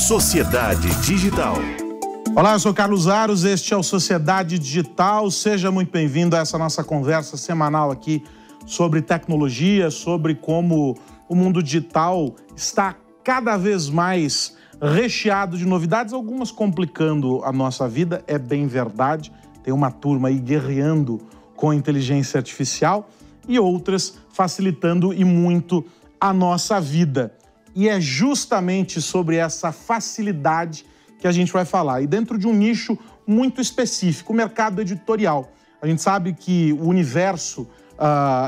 Sociedade Digital. Olá, eu sou Carlos Aros, este é o Sociedade Digital. Seja muito bem-vindo a essa nossa conversa semanal aqui sobre tecnologia, sobre como o mundo digital está cada vez mais recheado de novidades, algumas complicando a nossa vida, é bem verdade. Tem uma turma aí guerreando com a inteligência artificial e outras facilitando e muito a nossa vida. E é justamente sobre essa facilidade que a gente vai falar. E dentro de um nicho muito específico, o mercado editorial. A gente sabe que o universo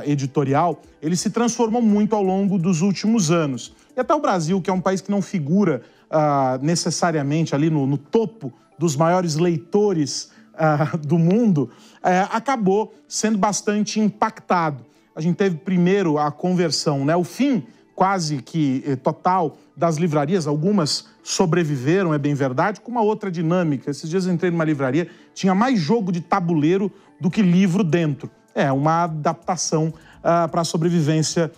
editorial, ele se transformou muito ao longo dos últimos anos. E até o Brasil, que é um país que não figura necessariamente ali no topo dos maiores leitores do mundo, acabou sendo bastante impactado. A gente teve primeiro a conversão, né? O fim quase que total das livrarias, algumas sobreviveram, é bem verdade, com uma outra dinâmica. Esses dias eu entrei numa livraria, tinha mais jogo de tabuleiro do que livro dentro. É uma adaptação para a sobrevivência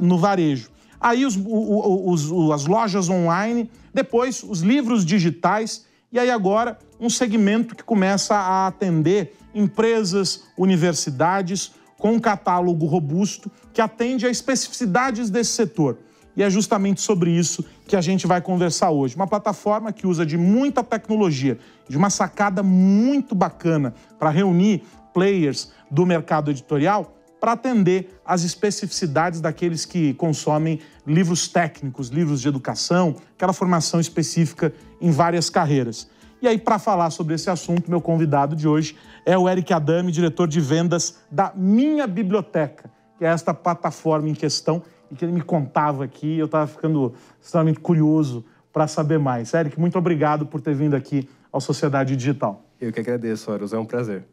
no varejo. Aí as lojas online, depois os livros digitais, e aí agora um segmento que começa a atender empresas, universidades, com um catálogo robusto que atende a especificidades desse setor. E é justamente sobre isso que a gente vai conversar hoje. Uma plataforma que usa de muita tecnologia, de uma sacada muito bacana para reunir players do mercado editorial para atender às especificidades daqueles que consomem livros técnicos, livros de educação, aquela formação específica em várias carreiras. E aí, para falar sobre esse assunto, meu convidado de hoje é o Eric Adami, diretor de vendas da Minha Biblioteca, que é esta plataforma em questão e que ele me contava aqui. Eu estava ficando extremamente curioso para saber mais. Eric, muito obrigado por ter vindo aqui ao Sociedade Digital. Eu que agradeço, Aros, é um prazer.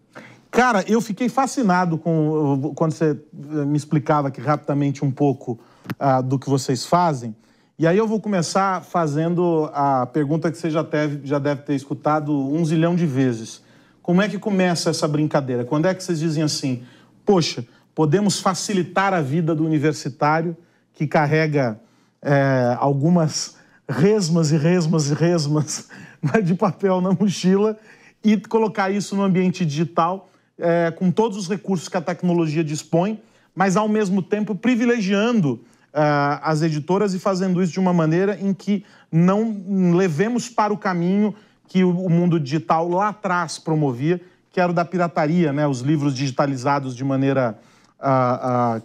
Cara, eu fiquei fascinado quando você me explicava aqui rapidamente um pouco do que vocês fazem. E aí eu vou começar fazendo a pergunta que você já deve ter escutado 1 zilhão de vezes. Como é que começa essa brincadeira? Quando é que vocês dizem assim, poxa, podemos facilitar a vida do universitário que carrega algumas resmas de papel na mochila e colocar isso no ambiente digital com todos os recursos que a tecnologia dispõe, mas ao mesmo tempo privilegiando as editoras e fazendo isso de uma maneira em que não levemos para o caminho que o mundo digital lá atrás promovia, que era o da pirataria, né? Os livros digitalizados de maneira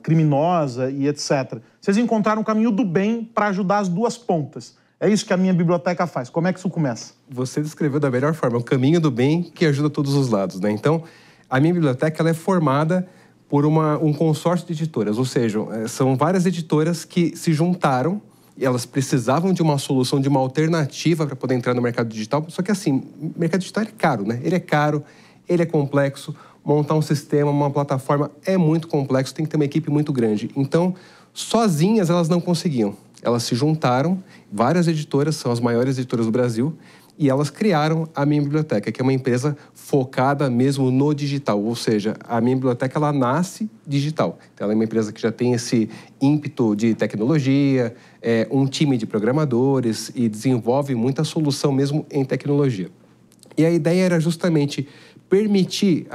criminosa e etc. Vocês encontraram o caminho do bem para ajudar as duas pontas. É isso que a Minha Biblioteca faz. Como é que isso começa? Você descreveu da melhor forma, o caminho do bem que ajuda todos os lados, né? Então, a Minha Biblioteca ela é formada por um consórcio de editoras, ou seja, são várias editoras que se juntaram e elas precisavam de uma solução, de uma alternativa para poder entrar no mercado digital. Só que assim, o mercado digital é caro, né? Ele é caro, ele é complexo, montar um sistema, uma plataforma é muito complexo, tem que ter uma equipe muito grande. Então, sozinhas elas não conseguiam. Elas se juntaram, várias editoras, são as maiores editoras do Brasil, e elas criaram a Minha Biblioteca, que é uma empresa focada mesmo no digital, ou seja, a Minha Biblioteca ela nasce digital. Então, ela é uma empresa que já tem esse ímpeto de tecnologia, um time de programadores e desenvolve muita solução mesmo em tecnologia. E a ideia era justamente permitir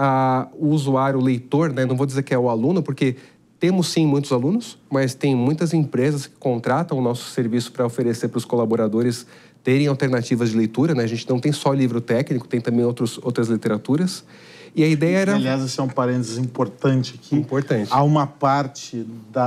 o usuário, o leitor, né? Não vou dizer que é o aluno, porque temos sim muitos alunos, mas tem muitas empresas que contratam o nosso serviço para oferecer para os colaboradores terem alternativas de leitura, né? A gente não tem só livro técnico, tem também outras literaturas. E a ideia era... Aliás, esse é um parênteses importante aqui. Importante. Há uma parte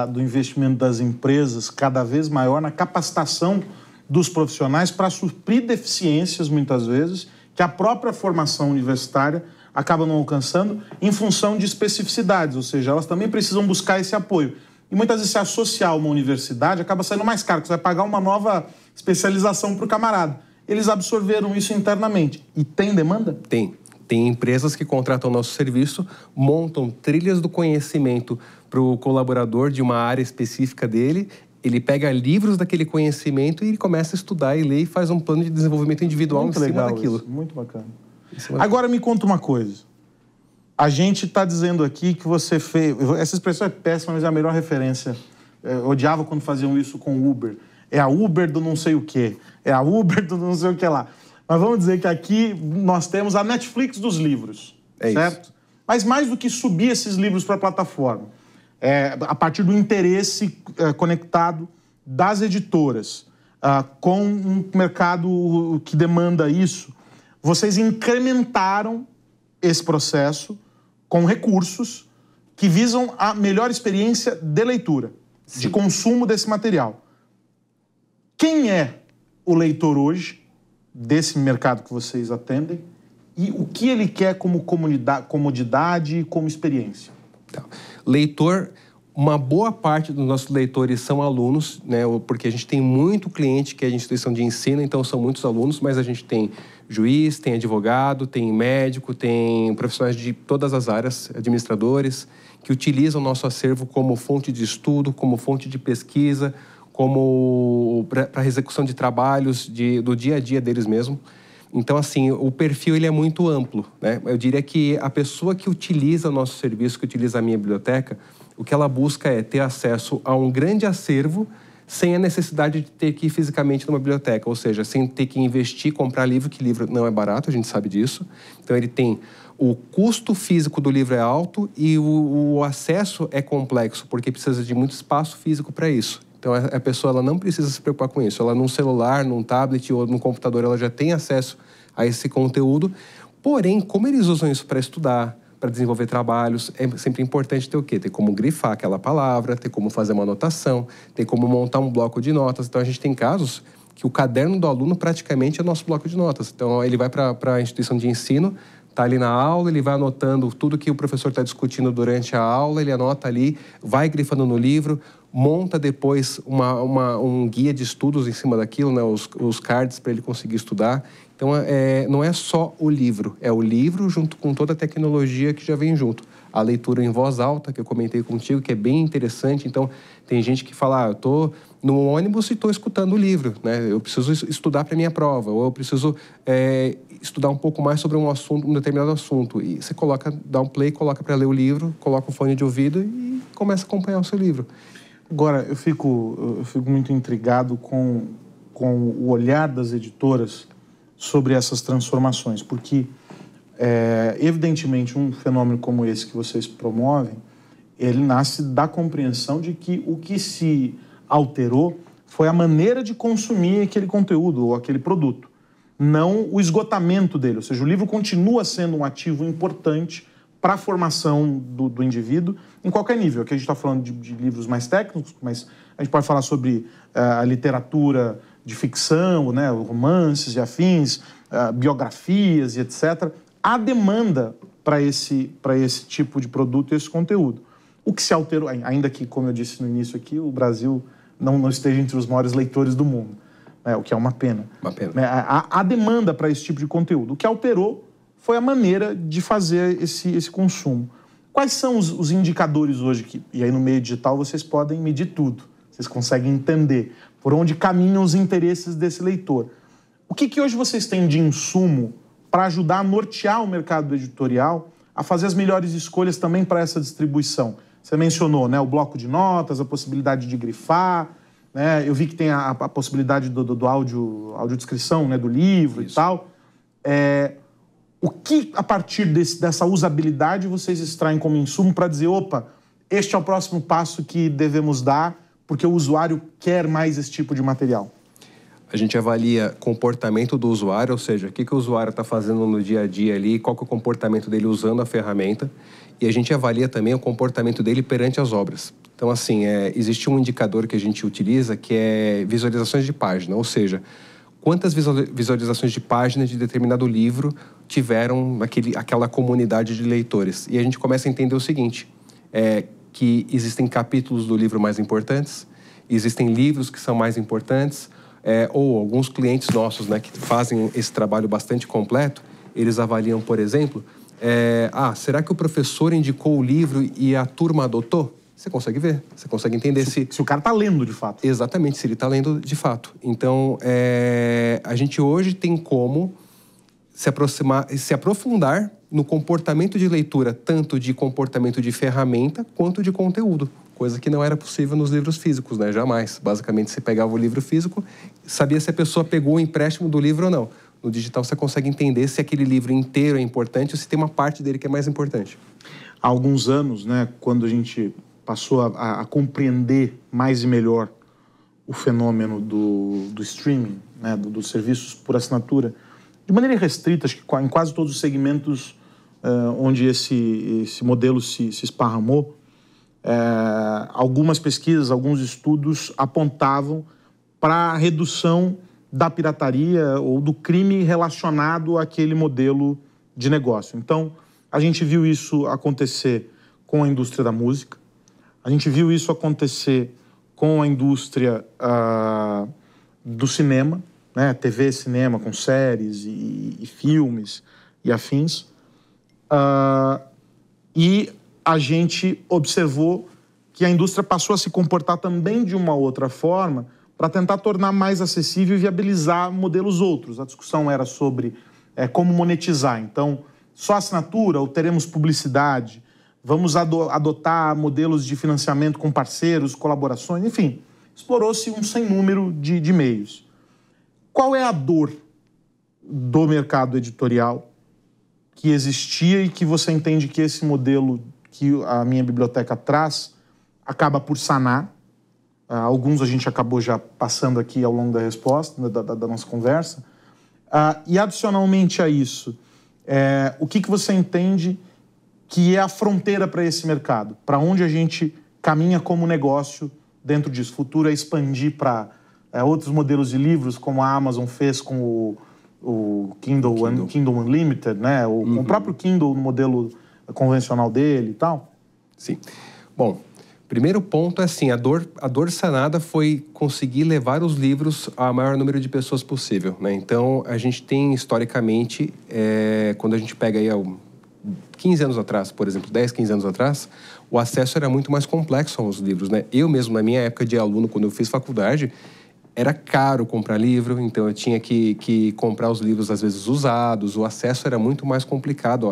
do investimento das empresas cada vez maior na capacitação dos profissionais para suprir deficiências, muitas vezes, que a própria formação universitária acaba não alcançando em função de especificidades, ou seja, elas também precisam buscar esse apoio. E muitas vezes se associar a uma universidade acaba saindo mais caro, porque você vai pagar uma nova especialização para o camarada. Eles absorveram isso internamente. E tem demanda? Tem. Tem empresas que contratam o nosso serviço, montam trilhas do conhecimento para o colaborador de uma área específica dele, ele pega livros daquele conhecimento e ele começa a estudar e ler e faz um plano de desenvolvimento individual em cima daquilo. Isso. Muito bacana. Agora me conta uma coisa. A gente está dizendo aqui que você fez... Essa expressão é péssima, mas é a melhor referência. Eu odiava quando faziam isso com o Uber. é a Uber do não sei o quê, é a Uber do não sei o que lá. Mas vamos dizer que aqui nós temos a Netflix dos livros, certo? Isso. Mas mais do que subir esses livros para a plataforma, a partir do interesse conectado das editoras com um mercado que demanda isso, vocês incrementaram esse processo com recursos que visam a melhor experiência de leitura, sim, de consumo desse material. Quem é o leitor hoje desse mercado que vocês atendem e o que ele quer como comodidade e como experiência? Então, leitor, uma boa parte dos nossos leitores são alunos, né? Porque a gente tem muito cliente que é de instituição de ensino, então são muitos alunos, mas a gente tem juiz, tem advogado, tem médico, tem profissionais de todas as áreas, administradores, que utilizam o nosso acervo como fonte de estudo, como fonte de pesquisa, como para execução de trabalhos do dia a dia deles mesmo. Então, assim, o perfil ele é muito amplo, né? Eu diria que a pessoa que utiliza o nosso serviço, que utiliza a minha biblioteca, o que ela busca é ter acesso a um grande acervo sem a necessidade de ter que ir fisicamente numa biblioteca, ou seja, sem ter que investir, comprar livro, que livro não é barato, a gente sabe disso. Então, ele tem o custo físico do livro é alto e o acesso é complexo, porque precisa de muito espaço físico para isso. Então, a pessoa ela não precisa se preocupar com isso. Ela, num celular, num tablet ou num computador, ela já tem acesso a esse conteúdo. Porém, como eles usam isso para estudar, para desenvolver trabalhos, é sempre importante ter o quê? Ter como grifar aquela palavra, ter como fazer uma anotação, ter como montar um bloco de notas. Então, a gente tem casos que o caderno do aluno praticamente é nosso bloco de notas. Então, ele vai para a instituição de ensino, está ali na aula, ele vai anotando tudo que o professor está discutindo durante a aula, ele anota ali, vai grifando no livro, monta depois um guia de estudos em cima daquilo, né, os cards para ele conseguir estudar. Então, não é só o livro, é o livro junto com toda a tecnologia que já vem junto. A leitura em voz alta, que eu comentei contigo, que é bem interessante. Então, tem gente que fala, eu estou no ônibus e estou escutando o livro, né? Eu preciso estudar para a minha prova, ou eu preciso estudar um pouco mais sobre um determinado assunto. E você dá um play, coloca para ler o livro, coloca um fone de ouvido e começa a acompanhar o seu livro. Agora, eu fico muito intrigado com o olhar das editoras sobre essas transformações, porque, evidentemente, um fenômeno como esse que vocês promovem, ele nasce da compreensão de que o que se alterou foi a maneira de consumir aquele conteúdo ou aquele produto, não o esgotamento dele. Ou seja, o livro continua sendo um ativo importante para a formação do indivíduo em qualquer nível. Aqui a gente está falando de livros mais técnicos, mas a gente pode falar sobre a literatura de ficção, né, romances e afins, biografias e etc. Há demanda para esse tipo de produto e esse conteúdo. O que se alterou, ainda que, como eu disse no início aqui, o Brasil não esteja entre os maiores leitores do mundo, o que é uma pena. Uma pena. Há demanda para esse tipo de conteúdo. O que alterou foi a maneira de fazer esse consumo. Quais são os indicadores hoje e aí no meio digital vocês podem medir tudo, vocês conseguem entender por onde caminham os interesses desse leitor. O que hoje vocês têm de insumo para ajudar a nortear o mercado editorial a fazer as melhores escolhas também para essa distribuição? Você mencionou, né, o bloco de notas, a possibilidade de grifar, né, eu vi que tem a possibilidade do audiodescrição, né, do livro. Isso. E tal. O que, a partir dessa usabilidade, vocês extraem como insumo para dizer, opa, este é o próximo passo que devemos dar, porque o usuário quer mais esse tipo de material? A gente avalia comportamento do usuário, ou seja, o que o usuário está fazendo no dia a dia ali, qual que é o comportamento dele usando a ferramenta, e a gente avalia também o comportamento dele perante as obras. Então, assim, existe um indicador que a gente utiliza que é visualizações de página, ou seja, quantas visualizações de página de determinado livro tiveram aquela comunidade de leitores. E a gente começa a entender o seguinte, que existem capítulos do livro mais importantes, existem livros que são mais importantes, ou alguns clientes nossos, né, que fazem esse trabalho bastante completo, eles avaliam, por exemplo, será que o professor indicou o livro e a turma adotou? Você consegue ver, você consegue entender se o cara está lendo de fato. Exatamente, se ele está lendo de fato. Então, a gente hoje tem como se aprofundar no comportamento de leitura, tanto de comportamento de ferramenta quanto de conteúdo. coisa que não era possível nos livros físicos, né? Jamais. Basicamente, você pegava o livro físico, sabia se a pessoa pegou o empréstimo do livro ou não. No digital, você consegue entender se aquele livro inteiro é importante ou se tem uma parte dele que é mais importante. Há alguns anos, né, quando a gente passou a compreender mais e melhor o fenômeno do streaming, né, dos serviços por assinatura, de maneira restrita, acho que em quase todos os segmentos onde esse modelo se esparramou, algumas pesquisas, alguns estudos apontavam para a redução da pirataria ou do crime relacionado àquele modelo de negócio. Então, a gente viu isso acontecer com a indústria da música, a gente viu isso acontecer com a indústria do cinema, né? TV, cinema, com séries e filmes e afins. E a gente observou que a indústria passou a se comportar também de uma outra forma para tentar tornar mais acessível e viabilizar modelos outros. A discussão era sobre como monetizar. Então, só assinatura ou teremos publicidade? Vamos adotar modelos de financiamento com parceiros, colaborações, enfim. Explorou-se um sem número de meios. Qual é a dor do mercado editorial que existia e que você entende que esse modelo que a Minha Biblioteca traz acaba por sanar? Alguns a gente acabou já passando aqui ao longo da resposta, da nossa conversa. E adicionalmente a isso, o que você entende que é a fronteira para esse mercado? Para onde a gente caminha como negócio dentro disso? O futuro é expandir para outros modelos de livros, como a Amazon fez com o Kindle Unlimited, né? Com o próprio Kindle no modelo convencional dele e tal? Sim. Bom, primeiro ponto é assim, a dor sanada foi conseguir levar os livros ao maior número de pessoas possível, né? Então, a gente tem, historicamente, quando a gente pega aí 15 anos atrás, por exemplo, 10, 15 anos atrás, o acesso era muito mais complexo aos livros, né? Eu mesmo, na minha época de aluno, quando eu fiz faculdade, era caro comprar livro, então eu tinha que comprar os livros, às vezes, usados. O acesso era muito mais complicado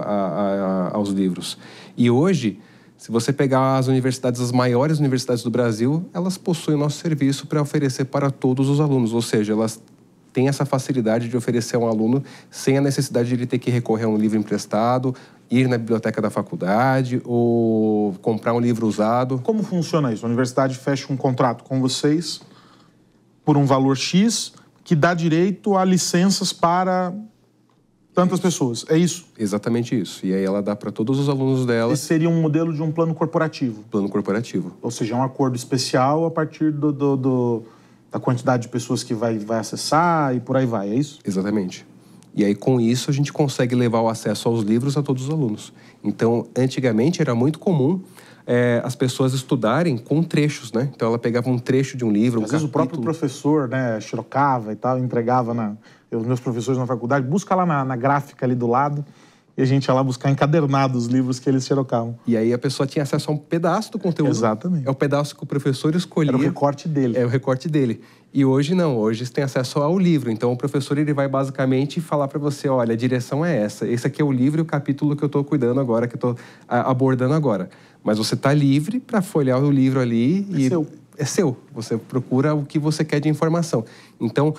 aos livros. E hoje, se você pegar as universidades, as maiores universidades do Brasil, elas possuem o nosso serviço para oferecer para todos os alunos, ou seja, elas têm essa facilidade de oferecer a um aluno sem a necessidade de ele ter que recorrer a um livro emprestado, ir na biblioteca da faculdade ou comprar um livro usado. Como funciona isso? A universidade fecha um contrato com vocês por um valor X que dá direito a licenças para tantas pessoas. É isso? Exatamente isso. E aí ela dá para todos os alunos dela. Esse seria um modelo de um plano corporativo? Plano corporativo. Ou seja, é um acordo especial a partir da quantidade de pessoas que vai acessar e por aí vai, é isso? Exatamente. E aí, com isso, a gente consegue levar o acesso aos livros a todos os alunos. Então, antigamente, era muito comum as pessoas estudarem com trechos, né? Então, ela pegava um trecho de um livro, Às vezes o próprio professor, né, xerocava e tal, entregava os meus professores na faculdade, busca lá na gráfica ali do lado, e a gente ia lá buscar encadernados os livros que eles xerocavam. E aí a pessoa tinha acesso a um pedaço do conteúdo. Exatamente. É o pedaço que o professor escolhia. Era o recorte dele. É o recorte dele. E hoje não, hoje você tem acesso ao livro. Então o professor ele vai basicamente falar para você, olha, a direção é essa. Esse aqui é o livro e o capítulo que eu estou cuidando agora, que eu estou abordando agora. Mas você está livre para folhear o livro ali. É seu. Você procura o que você quer de informação. Então,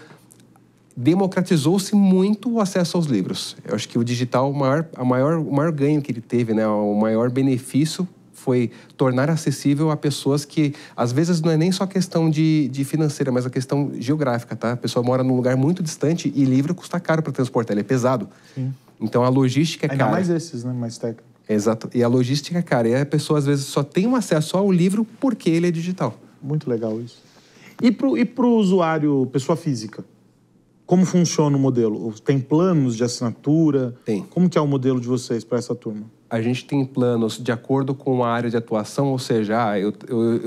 democratizou-se muito o acesso aos livros. Eu acho que o digital, o maior ganho que ele teve, né, o maior benefício foi tornar acessível a pessoas que, às vezes, não é nem só questão de financeira, mas a questão geográfica, tá? A pessoa mora num lugar muito distante e livro custa caro para transportar, ele é pesado. Sim. Então, a logística é cara. Ainda mais esses, né, mais técnicos. Exato. E a logística é cara. E a pessoa, às vezes, só tem um acesso ao livro porque ele é digital. Muito legal isso. E pro usuário, pessoa física? Como funciona o modelo? Tem planos de assinatura? Tem. Como que é o modelo de vocês para essa turma? A gente tem planos de acordo com a área de atuação, ou seja, eu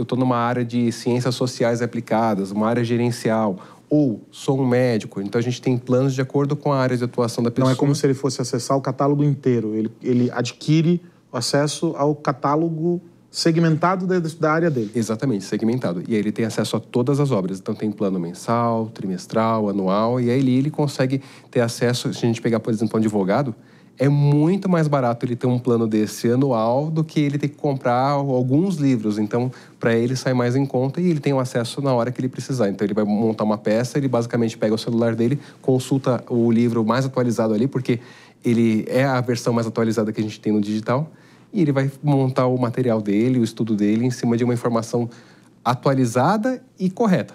estou numa área de ciências sociais aplicadas, uma área gerencial, ou sou um médico. Então, a gente tem planos de acordo com a área de atuação da pessoa. Não é como se ele fosse acessar o catálogo inteiro. Ele adquire o acesso ao catálogo segmentado da área dele. Exatamente, segmentado. E aí ele tem acesso a todas as obras. Então tem plano mensal, trimestral, anual, e aí ele consegue ter acesso, se a gente pegar, por exemplo, um advogado, É muito mais barato ele ter um plano desse anual do que ele ter que comprar alguns livros. Então, para ele sai mais em conta e ele tem o acesso na hora que ele precisar. Então, ele vai montar uma peça, ele basicamente pega o celular dele, consulta o livro mais atualizado ali, porque ele é a versão mais atualizada que a gente tem no digital, e ele vai montar o material dele, o estudo dele, em cima de uma informação atualizada e correta.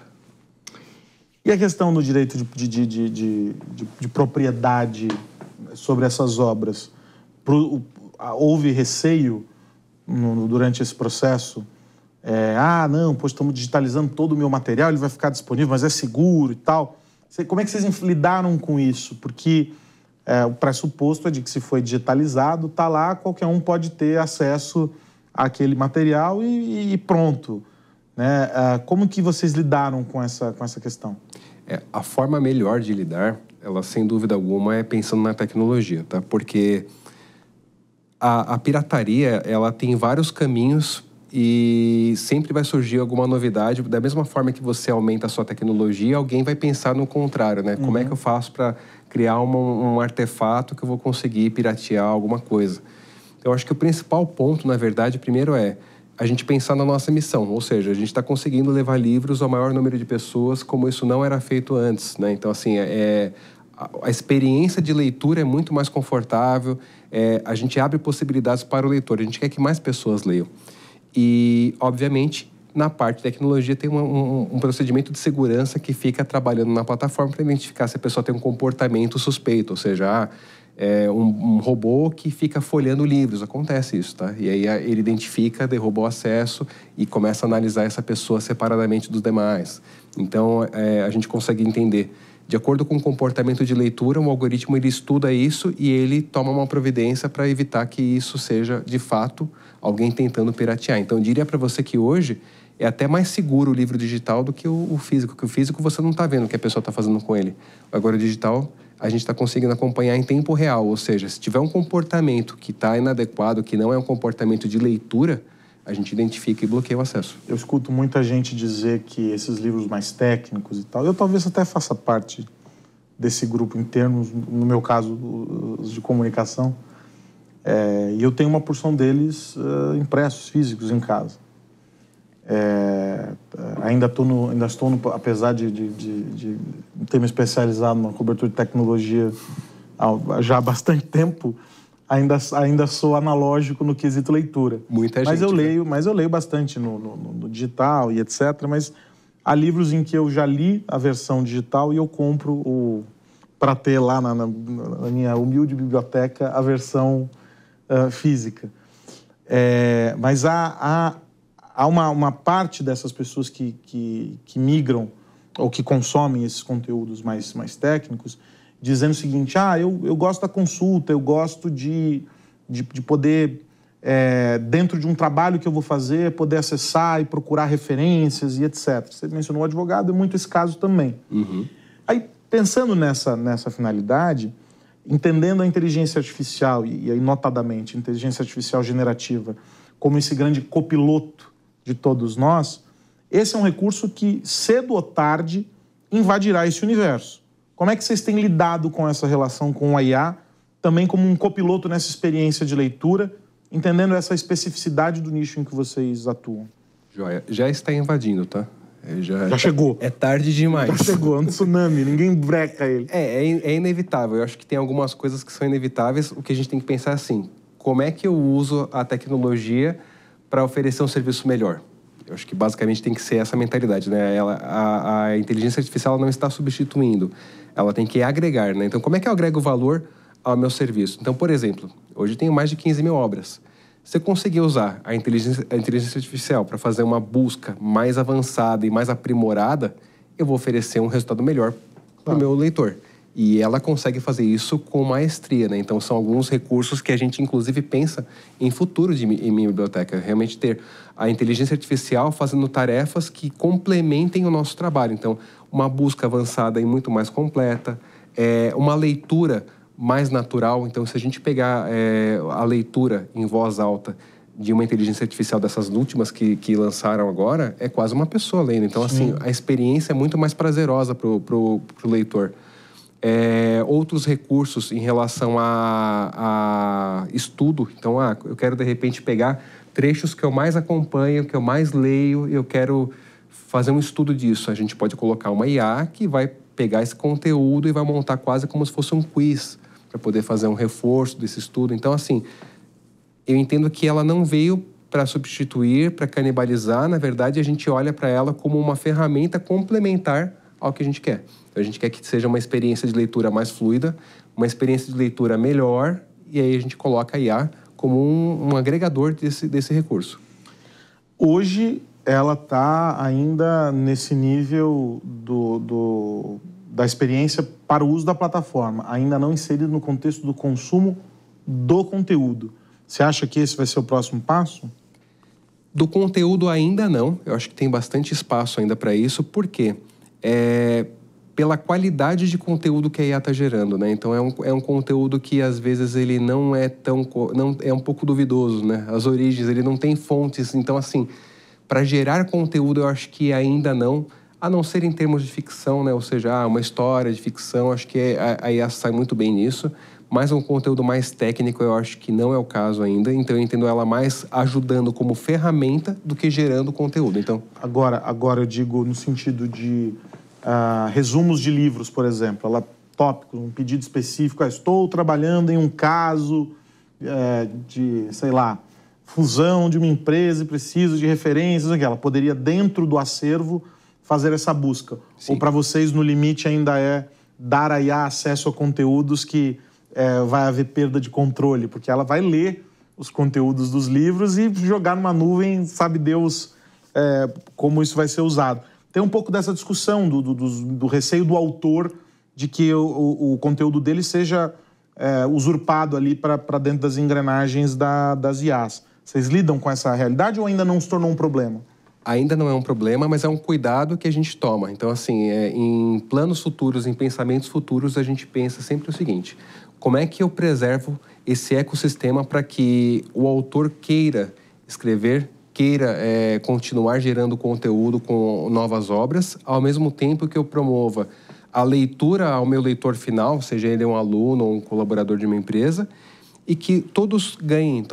E a questão do direito de propriedade sobre essas obras? Houve receio durante esse processo? Não, pois estamos digitalizando todo o meu material, ele vai ficar disponível, mas é seguro e tal. Como é que vocês lidaram com isso? Porque o pressuposto é de que se foi digitalizado, está lá, qualquer um pode ter acesso àquele material e pronto. Né? Como que vocês lidaram com essa questão? A forma melhor de lidar, ela sem dúvida alguma, é pensando na tecnologia, tá? Porque a pirataria, ela tem vários caminhos e sempre vai surgir alguma novidade. Da mesma forma que você aumenta a sua tecnologia, alguém vai pensar no contrário, né? Como é que eu faço para criar um artefato que eu vou conseguir piratear alguma coisa? Eu acho que o principal ponto, na verdade, primeiro é a gente pensar na nossa missão, ou seja, a gente está conseguindo levar livros ao maior número de pessoas como isso não era feito antes, né? Então, assim, a experiência de leitura é muito mais confortável, a gente abre possibilidades para o leitor, a gente quer que mais pessoas leiam. E, obviamente, na parte de tecnologia tem um procedimento de segurança que fica trabalhando na plataforma para identificar se a pessoa tem um comportamento suspeito, ou seja, um robô que fica folheando livros, acontece isso, tá? E aí ele identifica, derruba o acesso e começa a analisar essa pessoa separadamente dos demais. Então, a gente consegue entender, de acordo com o comportamento de leitura, um algoritmo ele estuda isso e ele toma uma providência para evitar que isso seja, de fato, alguém tentando piratear. Então, eu diria para você que hoje é até mais seguro o livro digital do que o físico, que o físico você não está vendo o que a pessoa está fazendo com ele. Agora, o digital, a gente está conseguindo acompanhar em tempo real, ou seja, se tiver um comportamento que está inadequado, que não é um comportamento de leitura, a gente identifica e bloqueia o acesso. Eu escuto muita gente dizer que esses livros mais técnicos e tal, eu talvez até faça parte desse grupo em termos, no meu caso, os de comunicação, e eu tenho uma porção deles impressos, físicos, em casa. Ainda estou apesar de ter me especializado na cobertura de tecnologia já há bastante tempo, ainda sou analógico no quesito leitura. Muita mas gente. Mas eu leio bastante no digital e etc. Mas há livros em que eu já li a versão digital e eu compro para ter lá na minha humilde biblioteca a versão física. Mas há uma parte dessas pessoas que migram ou que consomem esses conteúdos mais técnicos, dizendo o seguinte: eu gosto da consulta, eu gosto de poder, dentro de um trabalho que eu vou fazer, poder acessar e procurar referências e etc. Você mencionou o advogado, é muito esse caso também. Uhum. Aí, pensando nessa finalidade, entendendo a inteligência artificial, e aí notadamente a inteligência artificial generativa, como esse grande copiloto de todos nós, esse é um recurso que, cedo ou tarde, invadirá esse universo. Como é que vocês têm lidado com essa relação com o IA, também como um copiloto nessa experiência de leitura, entendendo essa especificidade do nicho em que vocês atuam? Joia. Já está invadindo, tá? Já chegou. É tarde demais. Já chegou, é um tsunami, ninguém breca ele. É inevitável. Eu acho que tem algumas coisas que são inevitáveis. O que a gente tem que pensar é assim: como é que eu uso a tecnologia para oferecer um serviço melhor? Eu acho que basicamente tem que ser essa mentalidade, né? A inteligência artificial não está substituindo, ela tem que agregar, né? Então, como é que eu agrego valor ao meu serviço? Então, por exemplo, hoje eu tenho mais de 15 mil obras. Se eu conseguir usar a inteligência artificial para fazer uma busca mais avançada e mais aprimorada, eu vou oferecer um resultado melhor para o meu leitor. E ela consegue fazer isso com maestria, né? Então, são alguns recursos que a gente, inclusive, pensa em futuro em minha biblioteca. Realmente ter a inteligência artificial fazendo tarefas que complementem o nosso trabalho. Então, uma busca avançada e muito mais completa, uma leitura mais natural. Então, se a gente pegar a leitura em voz alta de uma inteligência artificial dessas últimas que lançaram agora, é quase uma pessoa lendo. Então, assim, a experiência é muito mais prazerosa pro leitor. Outros recursos em relação a estudo. Então, eu quero, de repente, pegar trechos que eu mais acompanho, que eu mais leio, eu quero fazer um estudo disso. A gente pode colocar uma IA que vai pegar esse conteúdo e vai montar quase como se fosse um quiz para poder fazer um reforço desse estudo. Então, assim, eu entendo que ela não veio para substituir, para canibalizar. Na verdade, a gente olha para ela como uma ferramenta complementar ao que a gente quer. Então, a gente quer que seja uma experiência de leitura mais fluida, uma experiência de leitura melhor, e aí a gente coloca a IA como um agregador desse recurso. Hoje, ela está ainda nesse nível da experiência para o uso da plataforma, ainda não inserido no contexto do consumo do conteúdo. Você acha que esse vai ser o próximo passo? Do conteúdo ainda não. Eu acho que tem bastante espaço ainda para isso. Por quê? Pela qualidade de conteúdo que a IA está gerando, né? Então, é um conteúdo que, às vezes, ele não é tão... é um pouco duvidoso, né? As origens, ele não tem fontes. Então, assim, para gerar conteúdo, eu acho que ainda não, a não ser em termos de ficção, né? Ou seja, uma história de ficção, acho que a IA sai muito bem nisso. Mas um conteúdo mais técnico, eu acho que não é o caso ainda. Então, eu entendo ela mais ajudando como ferramenta do que gerando conteúdo. Então, Agora eu digo no sentido de resumos de livros, por exemplo. Ela tópico, um pedido específico. Estou trabalhando em um caso de, sei lá, fusão de uma empresa e preciso de referências. Ela poderia, dentro do acervo, fazer essa busca. Sim. Ou para vocês, no limite, ainda é dar a IA acesso a conteúdos que vai haver perda de controle, porque ela vai ler os conteúdos dos livros e jogar numa nuvem, sabe Deus como isso vai ser usado. Tem um pouco dessa discussão do receio do autor de que o conteúdo dele seja usurpado ali para dentro das engrenagens das IAs. Vocês lidam com essa realidade ou ainda não se tornou um problema? Ainda não é um problema, mas é um cuidado que a gente toma. Então, assim, em planos futuros, em pensamentos futuros, a gente pensa sempre o seguinte: como é que eu preservo esse ecossistema para que o autor queira escrever, queira continuar gerando conteúdo com novas obras, ao mesmo tempo que eu promova a leitura ao meu leitor final, seja ele um aluno ou um colaborador de uma empresa, e que todos ganhem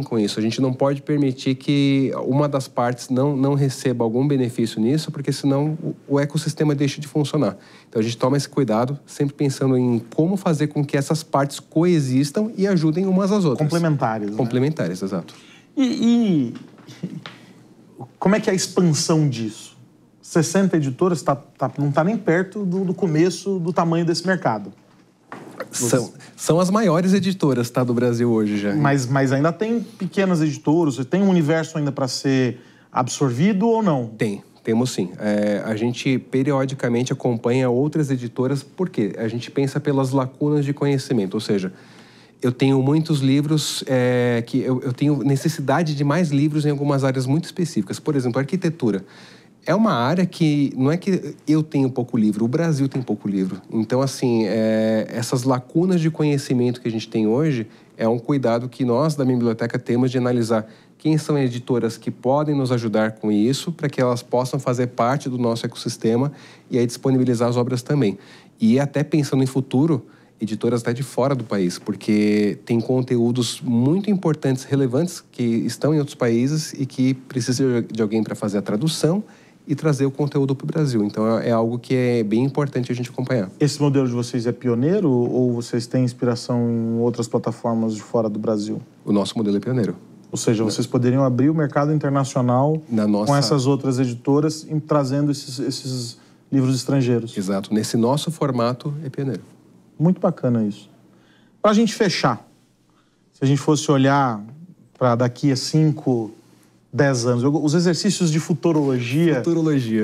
com isso. A gente não pode permitir que uma das partes não receba algum benefício nisso, porque senão o ecossistema deixa de funcionar. Então, a gente toma esse cuidado, sempre pensando em como fazer com que essas partes coexistam e ajudem umas às outras. Complementares. Né? Complementares, exato. E como é que é a expansão disso? 60 editoras não está nem perto do começo do tamanho desse mercado. São as maiores editoras, do Brasil hoje já. Mas ainda tem pequenas editoras? Tem um universo ainda para ser absorvido ou não? Temos sim. A gente periodicamente acompanha outras editoras porque a gente pensa pelas lacunas de conhecimento. Ou seja, eu tenho muitos livros que eu tenho necessidade de mais livros em algumas áreas muito específicas. Por exemplo, arquitetura. É uma área que não é que eu tenho pouco livro, o Brasil tem pouco livro. Então, assim, essas lacunas de conhecimento que a gente tem hoje é um cuidado que nós, da minha biblioteca, temos de analisar quem são editoras que podem nos ajudar com isso, para que elas possam fazer parte do nosso ecossistema e aí disponibilizar as obras também. E até pensando em futuro, editoras até de fora do país, porque tem conteúdos muito importantes, relevantes, que estão em outros países e que precisam de alguém para fazer a tradução e trazer o conteúdo para o Brasil. Então, é algo que é bem importante a gente acompanhar. Esse modelo de vocês é pioneiro ou vocês têm inspiração em outras plataformas de fora do Brasil? O nosso modelo é pioneiro. Ou seja, vocês poderiam abrir o mercado internacional com essas outras editoras e trazendo esses livros estrangeiros. Exato. Nesse nosso formato, é pioneiro. Muito bacana isso. Para a gente fechar, se a gente fosse olhar para daqui a 5... 10 anos. Os exercícios de futurologia,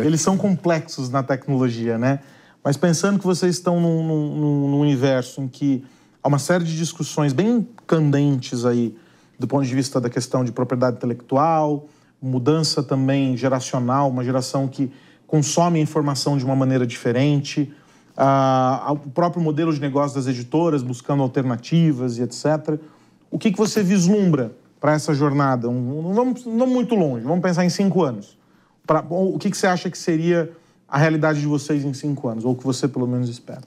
eles são complexos na tecnologia, né? Mas pensando que vocês estão num universo em que há uma série de discussões bem candentes aí, do ponto de vista da questão de propriedade intelectual, mudança também geracional, uma geração que consome a informação de uma maneira diferente, o próprio modelo de negócio das editoras, buscando alternativas e etc. O que você vislumbra para essa jornada? Não muito longe, vamos pensar em 5 anos. O que você acha que seria a realidade de vocês em 5 anos, ou o que você pelo menos espera?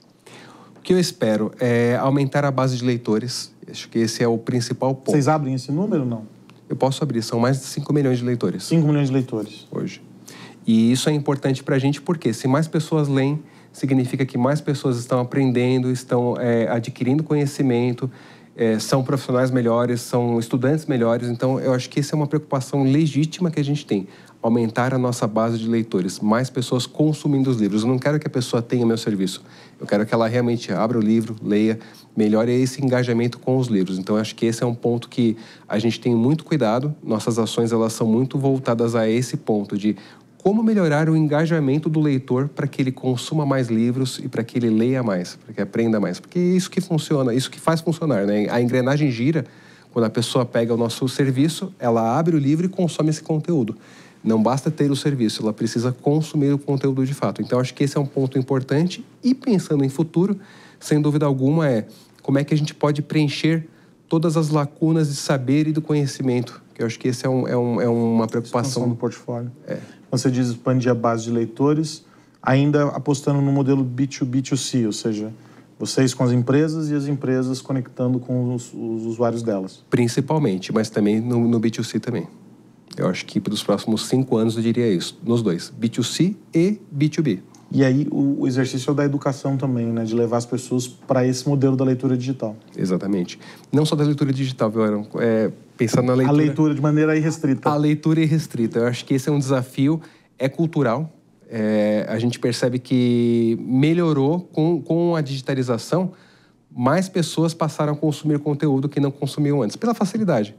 O que eu espero é aumentar a base de leitores. Acho que esse é o principal ponto. Vocês abrem esse número ou não? Eu posso abrir, são mais de 5 milhões de leitores. 5 milhões de leitores. Hoje. E isso é importante para a gente porque se mais pessoas leem, significa que mais pessoas estão aprendendo, estão adquirindo conhecimento, são profissionais melhores, são estudantes melhores. Então, eu acho que essa é uma preocupação legítima que a gente tem. Aumentar a nossa base de leitores, mais pessoas consumindo os livros. Eu não quero que a pessoa tenha meu serviço. Eu quero que ela realmente abra o livro, leia, melhore esse engajamento com os livros. Então, eu acho que esse é um ponto que a gente tem muito cuidado. Nossas ações, elas são muito voltadas a esse ponto de como melhorar o engajamento do leitor para que ele consuma mais livros e para que ele leia mais, para que aprenda mais. Porque é isso que funciona, isso que faz funcionar, né? A engrenagem gira quando a pessoa pega o nosso serviço, ela abre o livro e consome esse conteúdo. Não basta ter o serviço, ela precisa consumir o conteúdo de fato. Então, acho que esse é um ponto importante. E pensando em futuro, sem dúvida alguma, como é que a gente pode preencher todas as lacunas de saber e do conhecimento. Que eu acho que esse é uma preocupação. Expansão do portfólio. Você diz expandir a base de leitores, ainda apostando no modelo B2B2C, ou seja, vocês com as empresas e as empresas conectando com os usuários delas. Principalmente, mas também no B2C também. Eu acho que para os próximos 5 anos eu diria isso, nos dois, B2C e B2B. E aí o exercício é da educação também, né? De levar as pessoas para esse modelo da leitura digital. Exatamente. Não só da leitura digital, viu, Aaron? Pensando na leitura... A leitura de maneira irrestrita. A leitura irrestrita. Eu acho que esse é um desafio, é cultural. A gente percebe que melhorou com a digitalização, mais pessoas passaram a consumir conteúdo que não consumiam antes, pela facilidade.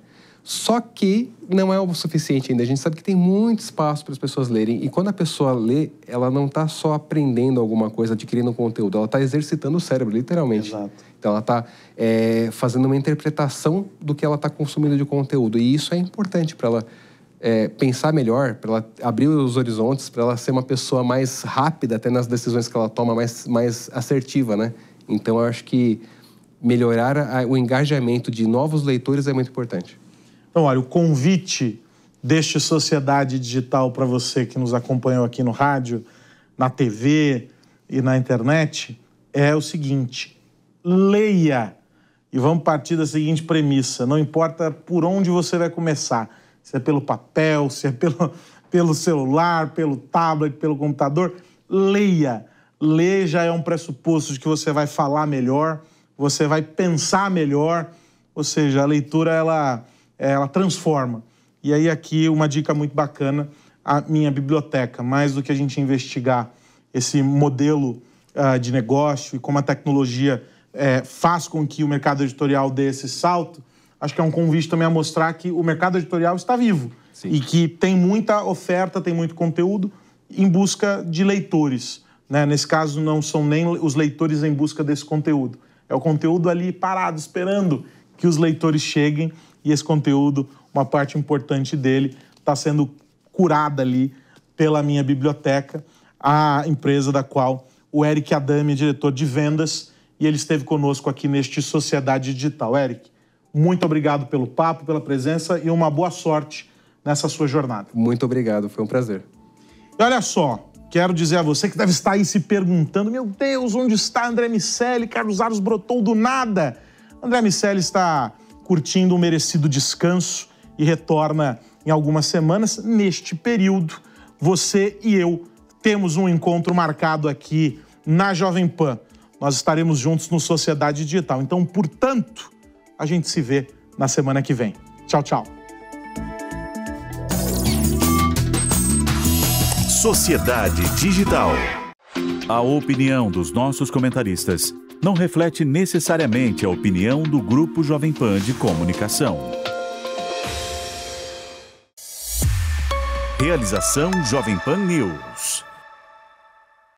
Só que não é o suficiente ainda. A gente sabe que tem muito espaço para as pessoas lerem. E quando a pessoa lê, ela não está só aprendendo alguma coisa, adquirindo conteúdo. Ela está exercitando o cérebro, literalmente. Exato. Então, ela está fazendo uma interpretação do que ela está consumindo de conteúdo. E isso é importante para ela pensar melhor, para ela abrir os horizontes, para ela ser uma pessoa mais rápida até nas decisões que ela toma, mais assertiva, né? Então, eu acho que melhorar o engajamento de novos leitores é muito importante. Então, olha, o convite deste Sociedade Digital para você que nos acompanhou aqui no rádio, na TV e na internet é o seguinte: leia. E vamos partir da seguinte premissa: não importa por onde você vai começar, se é pelo papel, se é pelo celular, pelo tablet, pelo computador, leia. Ler já é um pressuposto de que você vai falar melhor, você vai pensar melhor, ou seja, a leitura ela transforma. E aí aqui uma dica muito bacana, a minha biblioteca. Mais do que a gente investigar esse modelo de negócio e como a tecnologia faz com que o mercado editorial dê esse salto, acho que é um convite também a mostrar que o mercado editorial está vivo. Sim. E que tem muita oferta, tem muito conteúdo em busca de leitores, né? Nesse caso não são nem os leitores em busca desse conteúdo, é o conteúdo ali parado, esperando que os leitores cheguem. E esse conteúdo, uma parte importante dele, está sendo curada ali pela minha biblioteca, a empresa da qual o Eric Adami é diretor de vendas, e ele esteve conosco aqui neste Sociedade Digital. Eric, muito obrigado pelo papo, pela presença e uma boa sorte nessa sua jornada. Muito obrigado, foi um prazer. E olha só, quero dizer a você que deve estar aí se perguntando: meu Deus, onde está André Miceli? Carlos Aros brotou do nada. André Miceli está curtindo um merecido descanso e retorna em algumas semanas. Neste período, você e eu temos um encontro marcado aqui na Jovem Pan. Nós estaremos juntos no Sociedade Digital. Então, portanto, a gente se vê na semana que vem. Tchau, tchau. Sociedade Digital. A opinião dos nossos comentaristas não reflete necessariamente a opinião do Grupo Jovem Pan de Comunicação. Realização Jovem Pan News.